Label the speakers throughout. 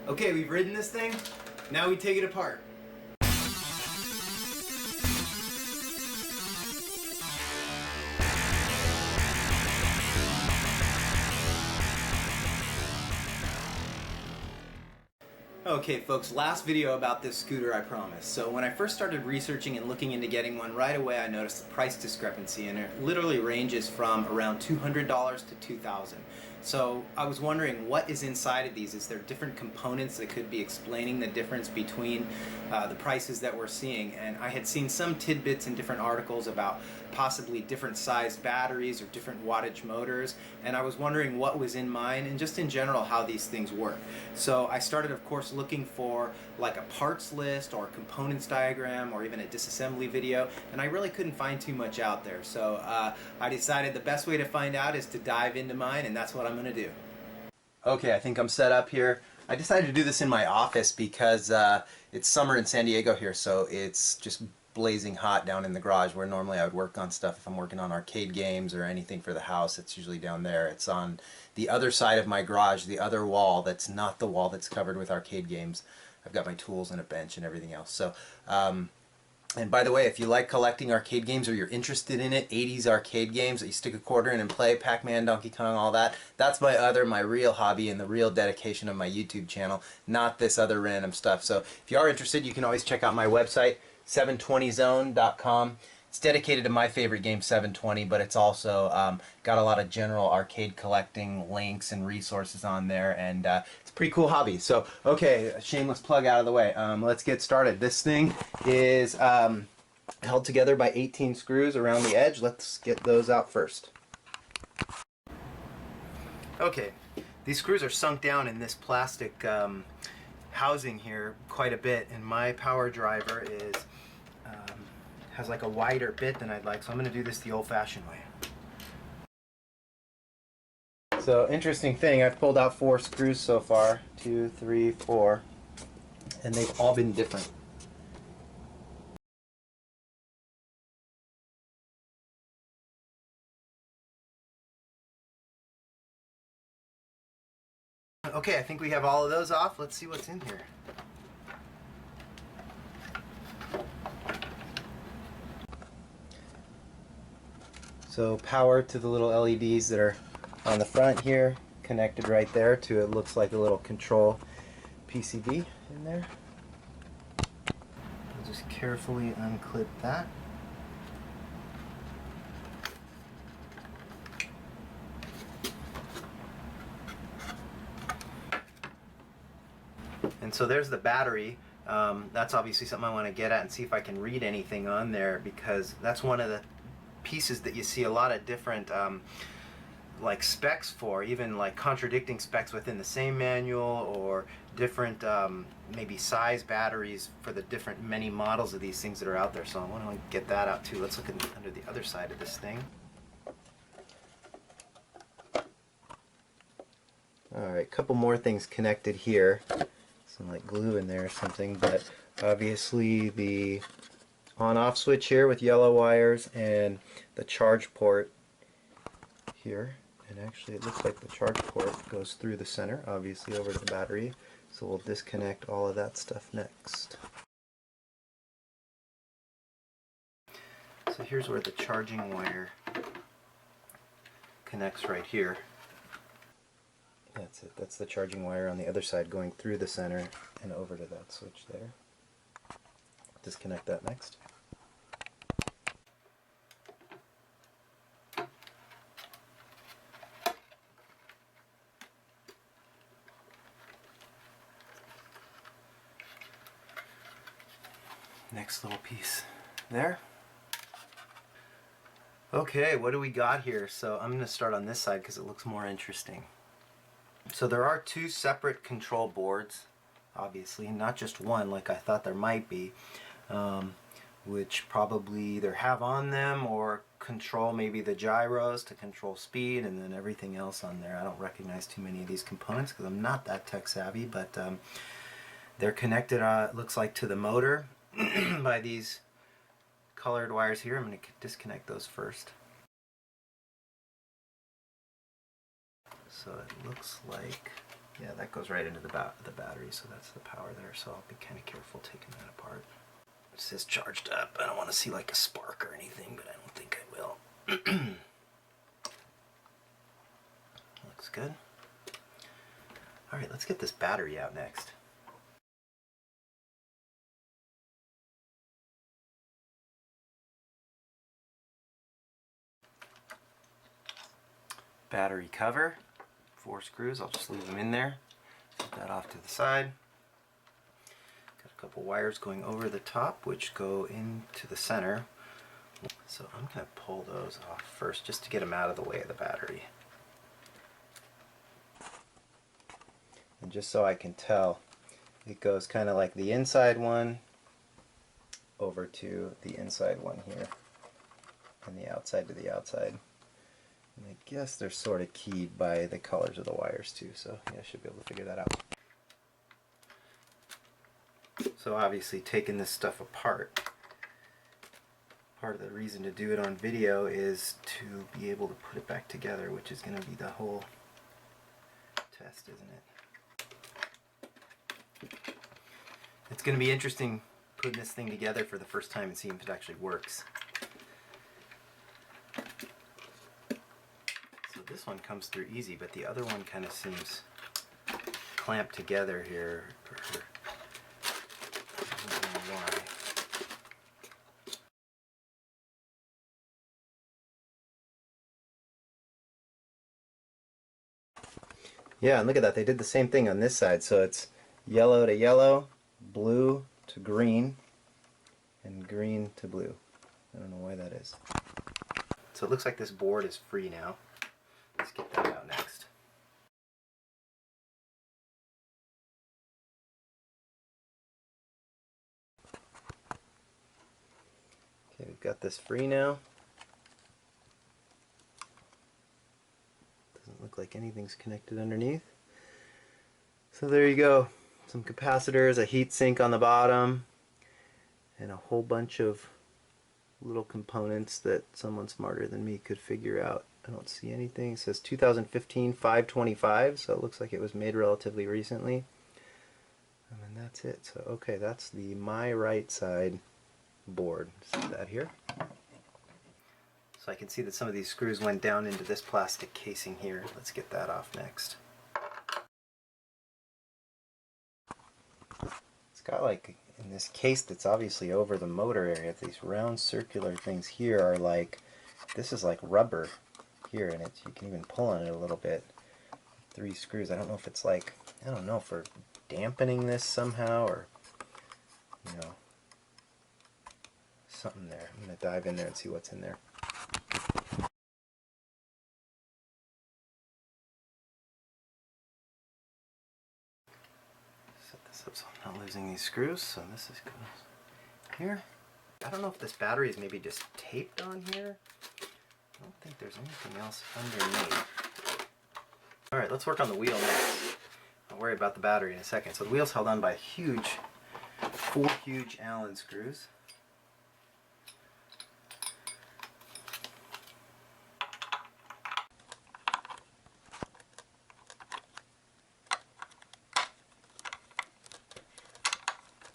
Speaker 1: Okay, we've ridden this thing, now we take it apart. Okay folks, last video about this scooter, I promise. So when I first started researching and looking into getting one, right away I noticed the price discrepancy, and it literally ranges from around $200 to $2,000. So I was wondering, what is inside of these? Is there different components that could be explaining the difference between the prices that we're seeing? And I had seen some tidbits in different articles about possibly different sized batteries or different wattage motors, and I was wondering what was in mine and just in general how these things work. So I started, of course, looking for like a parts list or a components diagram or even a disassembly video, and I really couldn't find too much out there. So I decided the best way to find out is to dive into mine, and that's what I'm going to do. Okay, I think I'm set up here. I decided to do this in my office because it's summer in San Diego here, so it's just blazing hot down in the garage where normally I would work on stuff. If I'm working on arcade games or anything for the house, it's usually down there. It's on the other side of my garage, the other wall that's not the wall that's covered with arcade games. I've got my tools and a bench and everything else. So, and by the way, if you like collecting arcade games or you're interested in it, 80s arcade games that you stick a quarter in and play, Pac-Man, Donkey Kong, all that, that's my real hobby and the real dedication of my YouTube channel, not this other random stuff. So if you are interested, you can always check out my website, 720zone.com. It's dedicated to my favorite game, 720, but it's also got a lot of general arcade collecting links and resources on there, and it's a pretty cool hobby. So, okay, shameless plug out of the way. Let's get started. This thing is held together by 18 screws around the edge. Let's get those out first. Okay, these screws are sunk down in this plastic housing here quite a bit, and my power driver is has like a wider bit than I'd like, so I'm going to do this the old-fashioned way. So interesting thing, I've pulled out 4 screws so far, 2, 3, 4, and they've all been different. Okay, I think we have all of those off. Let's see what's in here. So power to the little LEDs that are on the front here, connected right there to, it looks like a little control PCB in there. I'll just carefully unclip that. And so there's the battery. That's obviously something I want to get at and see if I can read anything on there, because that's one of the pieces that you see a lot of different like specs for, even like contradicting specs within the same manual, or different maybe size batteries for the different many models of these things that are out there. So I want to get that out too. Let's look at under the other side of this thing. Alright, couple more things connected here. Some like glue in there or something, but obviously the on-off switch here with yellow wires, and the charge port here. And actually it looks like the charge port goes through the center, obviously over to the battery. So we'll disconnect all of that stuff next. So here's where the charging wire connects right here. That's it. That's the charging wire on the other side going through the center and over to that switch there. Disconnect that next. Next little piece there. Okay, what do we got here? So I'm going to start on this side because it looks more interesting. So there are 2 separate control boards, obviously, not just one like I thought there might be, which probably either have on them or control maybe the gyros to control speed, and then everything else on there. I don't recognize too many of these components because I'm not that tech savvy, but they're connected, it looks like, to the motor by these colored wires here. I'm going to disconnect those first. So it looks like Yeah, that goes right into the battery, so that's the power there, so I'll be kind of careful taking that apart. It says charged up. I don't want to see like a spark or anything, but I don't think I will. Looks good. Alright, let's get this battery out next. Battery cover, 4 screws, I'll just leave them in there. Set that off to the side. Got a couple wires going over the top which go into the center. So I'm going to pull those off first just to get them out of the way of the battery. And just so I can tell, it goes kind of like the inside one over to the inside one here, and the outside to the outside. And I guess they're sort of keyed by the colors of the wires too, so yeah, I should be able to figure that out. So obviously taking this stuff apart, part of the reason to do it on video is to be able to put it back together, which is going to be the whole test, isn't it? It's going to be interesting putting this thing together for the first time and seeing if it actually works. This one comes through easy, but the other one kind of seems clamped together here. I don't know why. Yeah, and look at that. They did the same thing on this side. So it's yellow to yellow, blue to green, and green to blue. I don't know why that is. So it looks like this board is free now. Let's get that out next. Okay, we've got this free now. Doesn't look like anything's connected underneath. So there you go. Some capacitors, a heat sink on the bottom, and a whole bunch of little components that someone smarter than me could figure out. I don't see anything. It says 2015 525, so it looks like it was made relatively recently. And then that's it. So okay, that's the my right side board. See that here? So I can see that some of these screws went down into this plastic casing here. Let's get that off next. It's got like, in this case that's obviously over the motor area, these round circular things here are like, this is like rubber here, and it's, you can even pull on it a little bit. 3 screws. I don't know if it's like, I don't know, for dampening this somehow, or, you know, something there. I'm going to dive in there and see what's in there. Set this up so I'm not losing these screws. So this is goes here. I don't know if this battery is maybe just taped on here. I don't think there's anything else underneath. Alright, let's work on the wheel next. I'll worry about the battery in a second. So the wheel's held on by 4 huge Allen screws.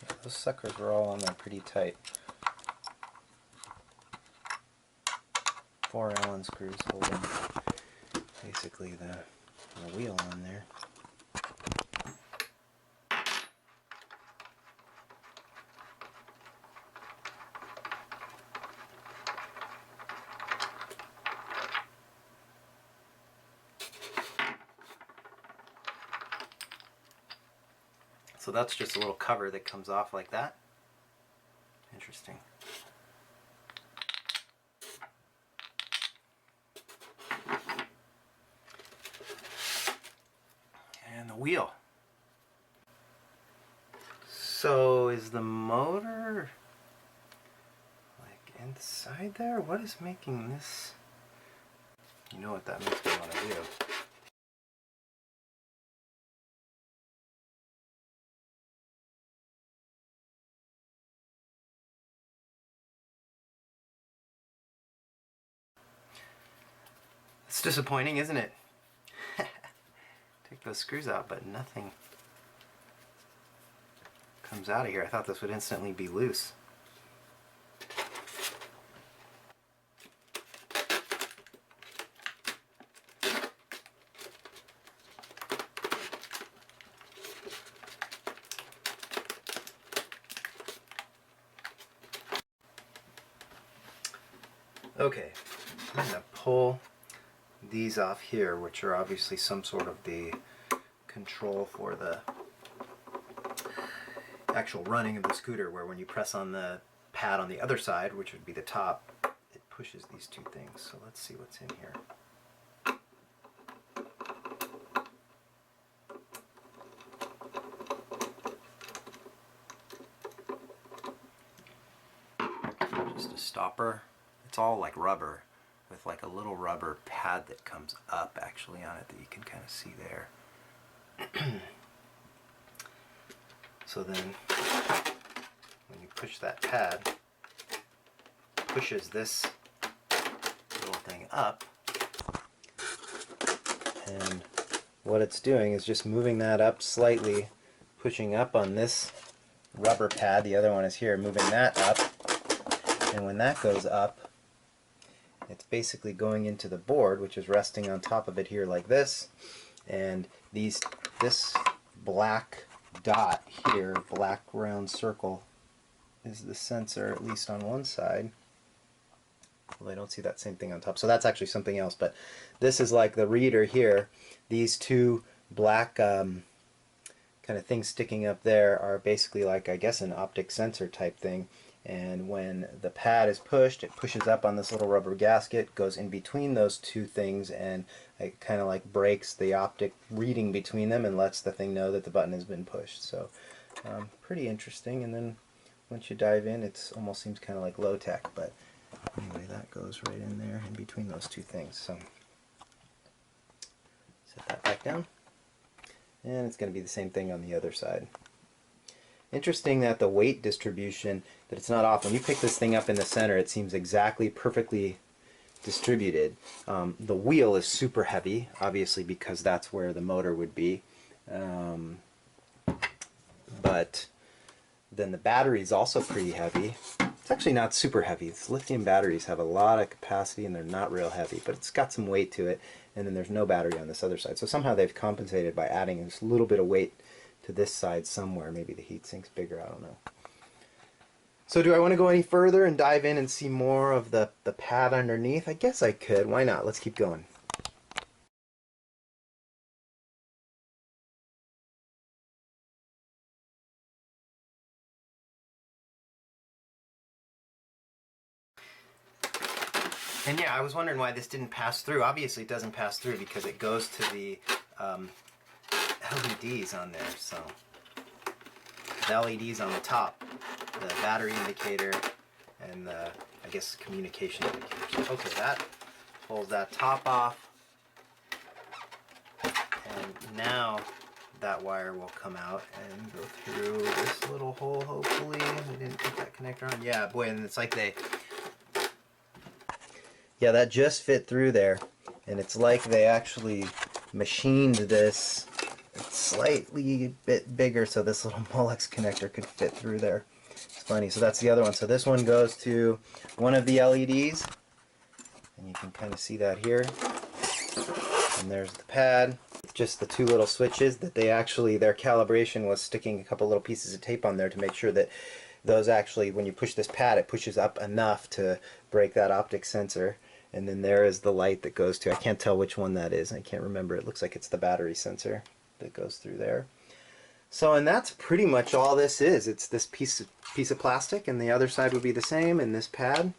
Speaker 1: Yeah, those suckers were all on there pretty tight. 4 Allen screws holding basically the wheel on there. So that's just a little cover that comes off like that. Interesting. And the wheel. So is the motor like inside there? What is making this? You know what that makes me want to do. It's disappointing, isn't it? Took take those screws out, but nothing comes out of here. I thought this would instantly be loose. Okay, I'm going to pull these off here, which are obviously some sort of the control for the actual running of the scooter, where when you press on the pad on the other side, which would be the top, it pushes these two things. So let's see what's in here. Just a stopper. It's all like rubber, with like a little rubber pad that comes up actually on it that you can kind of see there. So then when you push that pad, it pushes this little thing up, and what it's doing is just moving that up slightly, pushing up on this rubber pad. The other one is here, moving that up, and when that goes up, it's basically going into the board, which is resting on top of it here like this, and this black dot here, black round circle, is the sensor, at least on one side. Well, I don't see that same thing on top, so that's actually something else, but this is like the reader here. These two black kind of things sticking up there are basically like, I guess, an optic sensor type thing. And when the pad is pushed, it pushes up on this little rubber gasket, goes in between those two things, and it kind of like breaks the optic reading between them and lets the thing know that the button has been pushed. So pretty interesting. And then once you dive in, it almost seems kind of like low tech, but anyway, that goes right in there in between those two things. So set that back down, and it's going to be the same thing on the other side. Interesting that the weight distribution, that it's not off. When you pick this thing up in the center, it seems exactly perfectly distributed. The wheel is super heavy, obviously, because that's where the motor would be. But then the battery is also pretty heavy. It's actually not super heavy. These lithium batteries have a lot of capacity and they're not real heavy, but it's got some weight to it. And then there's no battery on this other side. So somehow they've compensated by adding this little bit of weight to this side somewhere. Maybe the heat sink's bigger, I don't know. So do I want to go any further and dive in and see more of the pad underneath? I guess I could. Why not? Let's keep going. And yeah, I was wondering why this didn't pass through. Obviously it doesn't pass through because it goes to the LEDs on there. So the LEDs on the top, the battery indicator, and the, I guess, communication indicator. So, okay, that pulls that top off, and now that wire will come out and go through this little hole, hopefully. We didn't put that connector on. Yeah, boy, and it's like yeah, that just fit through there, and it's like they actually machined this slightly bit bigger so this little Molex connector could fit through there. It's funny. So that's the other one. So this one goes to one of the LEDs, and you can kind of see that here. And there's the pad. Just the two little switches that they actually, their calibration was sticking a couple little pieces of tape on there to make sure that those actually, when you push this pad, it pushes up enough to break that optic sensor. And then there is the light that goes to, I can't tell which one that is. I can't remember. It looks like it's the battery sensor that goes through there. So, and that's pretty much all this is. It's this piece of plastic, and the other side would be the same, and this pad.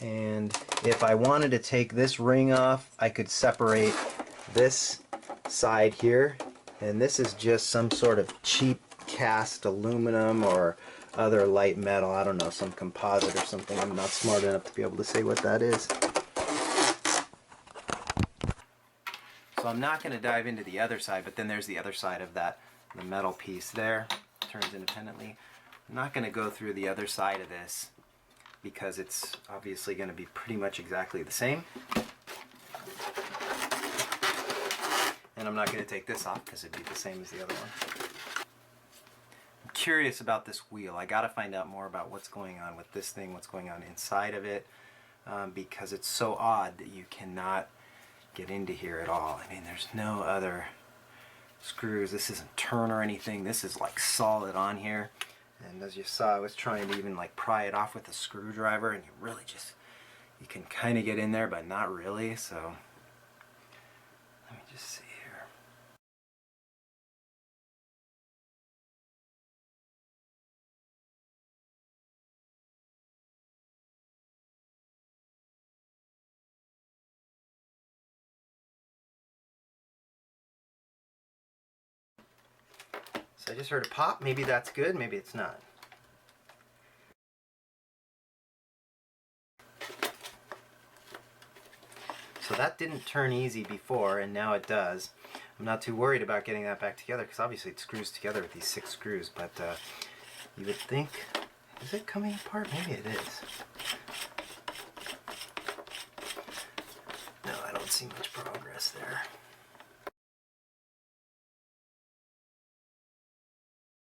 Speaker 1: And if I wanted to take this ring off, I could separate this side here, and this is just some sort of cheap cast aluminum or other light metal, I don't know, some composite or something. I'm not smart enough to be able to say what that is. So I'm not going to dive into the other side, but then there's the other side of that, the metal piece there, turns independently. I'm not going to go through the other side of this because it's obviously going to be pretty much exactly the same. And I'm not going to take this off because it'd be the same as the other one. I'm curious about this wheel. I got to find out more about what's going on with this thing, what's going on inside of it, because it's so odd that you cannot get into here at all. I mean, there's no other screws. This isn't turn or anything. This is like solid on here. And as you saw, I was trying to even like pry it off with a screwdriver, and you really just, you can kind of get in there, but not really. So let me just see here. So I just heard a pop. Maybe that's good, maybe it's not. So that didn't turn easy before, and now it does. I'm not too worried about getting that back together because obviously it screws together with these 6 screws, but you would think, is it coming apart? Maybe it is. No, I don't see much progress there.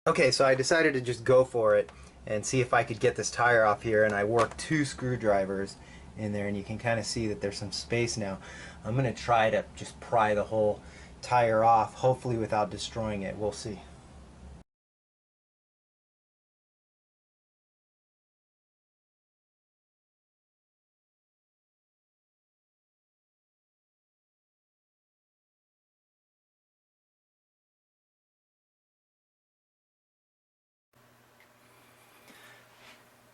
Speaker 1: Okay, so I decided to just go for it and see if I could get this tire off here, and I worked 2 screwdrivers in there, and you can kind of see that there's some space now. I'm going to try to just pry the whole tire off, hopefully without destroying it. We'll see.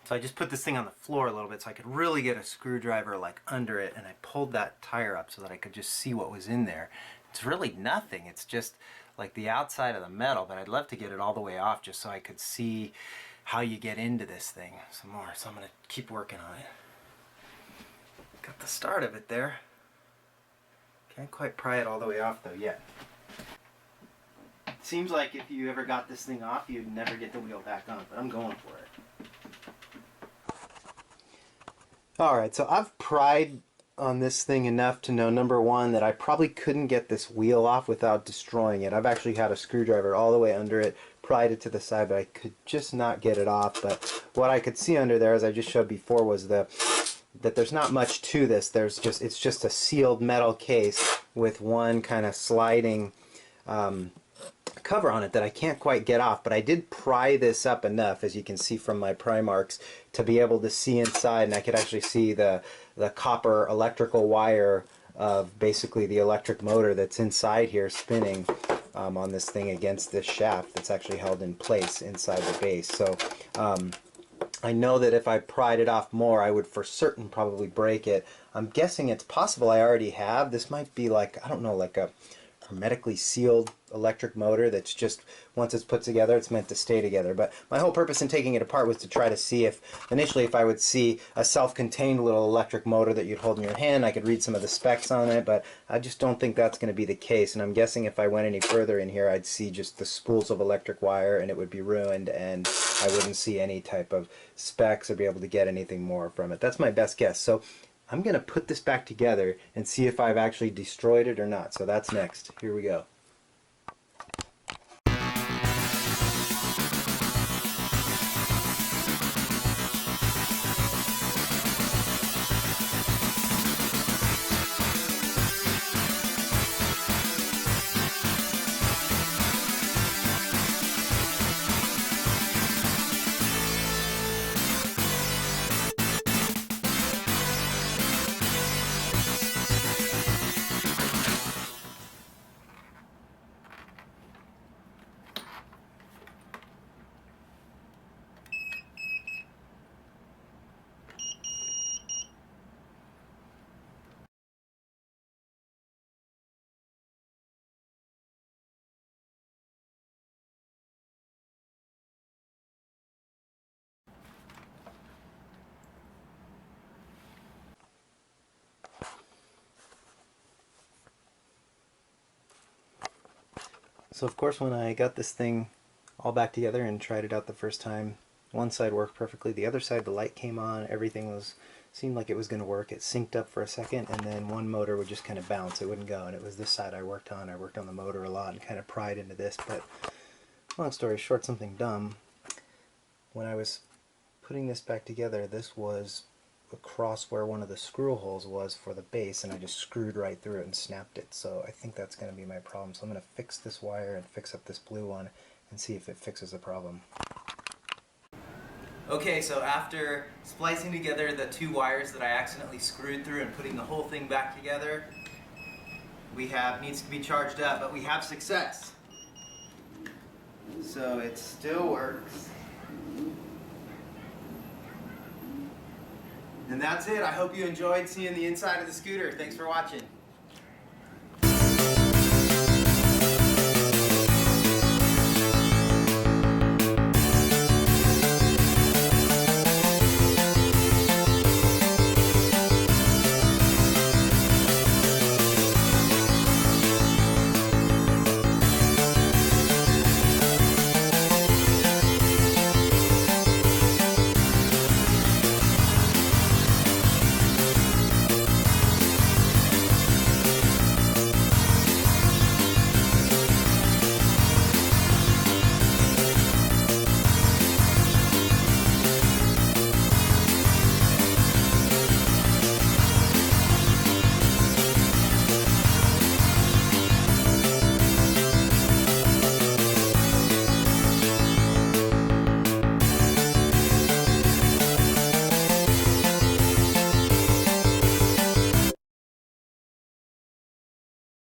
Speaker 1: So I just put this thing on the floor a little bit so I could really get a screwdriver like under it, and I pulled that tire up so that I could just see what was in there. It's really nothing. It's just like the outside of the metal, but I'd love to get it all the way off just so I could see how you get into this thing some more. So I'm going to keep working on it. Got the start of it there. Can't quite pry it all the way off though yet. Seems like if you ever got this thing off, you'd never get the wheel back on, but I'm going for it. Alright, so I've pried on this thing enough to know, number one, that I probably couldn't get this wheel off without destroying it. I've actually had a screwdriver all the way under it, pried it to the side, but I could just not get it off. But what I could see under there, as I just showed before, was that there's not much to this. It's just a sealed metal case with one kind of sliding cover on it that I can't quite get off, but I did pry this up enough, as you can see from my pry marks, to be able to see inside, and I could actually see the copper electrical wire of basically the electric motor that's inside here spinning on this thing against this shaft that's actually held in place inside the base. So I know that if I pried it off more, I would for certain probably break it. I'm guessing it's possible I already have. This might be like, I don't know, like a hermetically sealed electric motor that's just, once it's put together, it's meant to stay together. But my whole purpose in taking it apart was to try to see if, initially, if I would see a self-contained little electric motor that you'd hold in your hand. I could read some of the specs on it, but I just don't think that's going to be the case. And I'm guessing if I went any further in here, I'd see just the spools of electric wire, and it would be ruined, and I wouldn't see any type of specs or be able to get anything more from it. That's my best guess. So I'm going to put this back together and see if I've actually destroyed it or not. So that's next. Here we go. So of course, when I got this thing all back together and tried it out the first time, one side worked perfectly, the other side the light came on, everything was seemed like it was going to work. It synced up for a second, and then one motor would just kind of bounce. It wouldn't go, and it was this side I worked on. I worked on the motor a lot and kind of pried into this, but long story short, something dumb. When I was putting this back together, this was across where one of the screw holes was for the base, and I just screwed right through it and snapped it. So I think that's going to be my problem. So I'm going to fix this wire and fix up this blue one and see if it fixes the problem. Okay, so after splicing together the two wires that I accidentally screwed through and putting the whole thing back together, needs to be charged up, but we have success. So it still works. And that's it. I hope you enjoyed seeing the inside of the scooter. Thanks for watching.